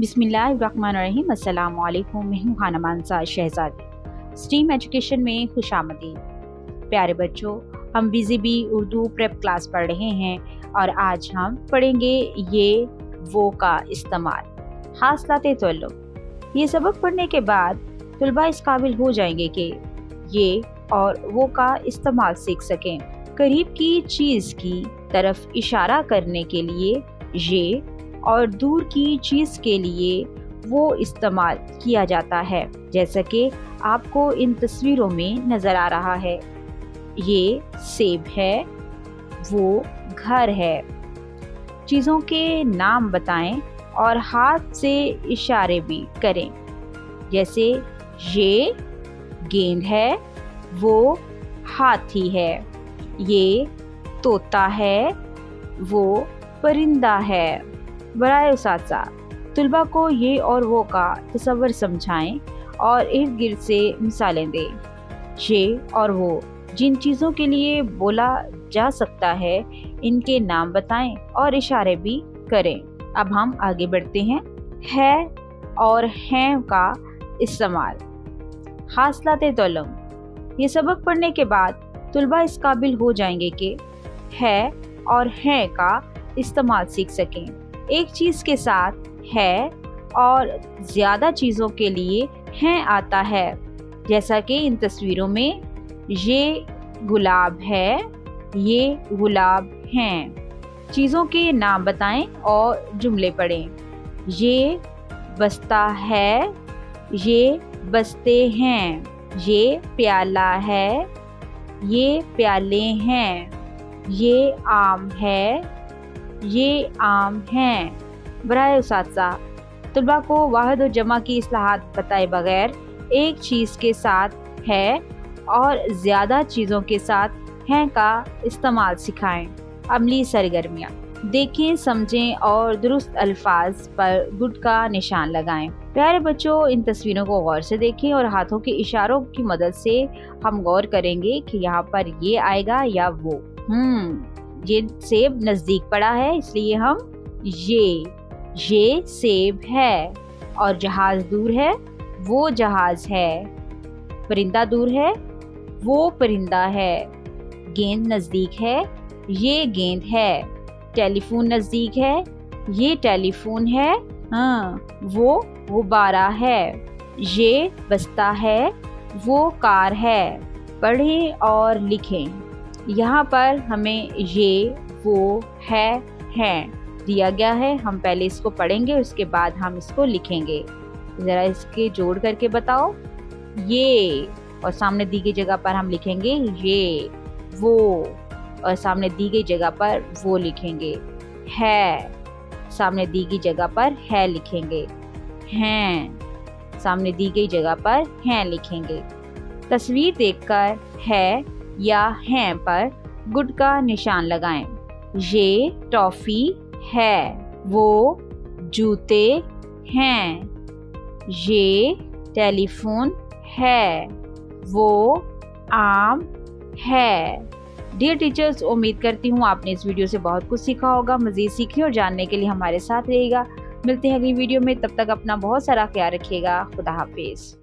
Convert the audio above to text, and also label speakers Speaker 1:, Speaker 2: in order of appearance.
Speaker 1: बिस्मिल्लाहिर्रहमानिर्रहीम। अस्सलाम वालेकुम। मैं हूँ खाना मानसा शहजादी। स्ट्रीम एजुकेशन में खुशामदीद। प्यारे बच्चों, हम BZB उर्दू प्रेप क्लास पढ़ रहे हैं और आज हम पढ़ेंगे ये वो का इस्तेमाल। हासिलाते तअल्लुम। ये सबक पढ़ने के बाद तलबा इस काबिल हो जाएंगे कि ये और वो का इस्तेमाल सीख सकें। करीब की चीज़ की तरफ इशारा करने के लिए ये और दूर की चीज़ के लिए वो इस्तेमाल किया जाता है, जैसा कि आपको इन तस्वीरों में नज़र आ रहा है। ये सेब है, वो घर है। चीज़ों के नाम बताएं और हाथ से इशारे भी करें, जैसे ये गेंद है, वो हाथी है। ये तोता है, वो परिंदा है। बराए उसातिज़ा, तलबा को ये और वो का तस्वर समझाएं और इर्द गिर्द से मिसालें दें। ये और वो जिन चीज़ों के लिए बोला जा सकता है, इनके नाम बताएं और इशारे भी करें। अब हम आगे बढ़ते हैं। है और हैं का इस्तेमाल। हासिलाते तअल्लुम। ये सबक पढ़ने के बाद तलबा इस काबिल हो जाएंगे कि है और हैं का इस्तेमाल सीख सकें। एक चीज़ के साथ है और ज़्यादा चीज़ों के लिए हैं आता है, जैसा कि इन तस्वीरों में ये गुलाब है, ये गुलाब हैं। चीज़ों के नाम बताएं और जुमले पढ़ें। ये बस्ता है, ये बस्ते हैं। ये प्याला है, ये प्याले हैं। ये आम है, ये आम हैं। बराए उसातिज़ा, तलबा को वाहिद और जमा की इस्लाहात बताए बगैर एक चीज़ के साथ है और ज़्यादा चीज़ों के साथ हैं का इस्तेमाल सिखाएं। अमली सरगर्मियाँ देखें, समझें और दुरुस्त अल्फाज पर गुड का निशान लगाएं। प्यारे बच्चों, इन तस्वीरों को गौर से देखें और हाथों के इशारों की मदद से हम गौर करेंगे कि यहाँ पर ये आएगा या वो। ये सेब नज़दीक पड़ा है, इसलिए हम ये सेब है। और जहाज दूर है, वो जहाज है। परिंदा दूर है, वो परिंदा है। गेंद नज़दीक है, ये गेंद है। टेलीफोन नज़दीक है, ये टेलीफोन है। वो गुब्बारा है। ये बस्ता है, वो कार है। पढ़ें और लिखें। यहाँ पर हमें ये वो है हैं दिया गया है। हम पहले इसको पढ़ेंगे, उसके बाद हम इसको लिखेंगे। ज़रा इसके जोड़ करके बताओ। ये और सामने दी गई जगह पर हम लिखेंगे ये वो, और सामने दी गई जगह पर वो लिखेंगे। है सामने दी गई जगह पर है लिखेंगे। हैं सामने दी गई जगह पर हैं लिखेंगे। तस्वीर देखकर है या हैं पर गुड का निशान लगाएं। ये टॉफ़ी है, वो जूते हैं। ये टेलीफोन है, वो आम है। डियर टीचर्स, उम्मीद करती हूँ आपने इस वीडियो से बहुत कुछ सीखा होगा। मज़ीद सीखने और जानने के लिए हमारे साथ रहिएगा। मिलते हैं अगली वीडियो में, तब तक अपना बहुत सारा ख्याल रखिएगा। खुदा हाफिज़।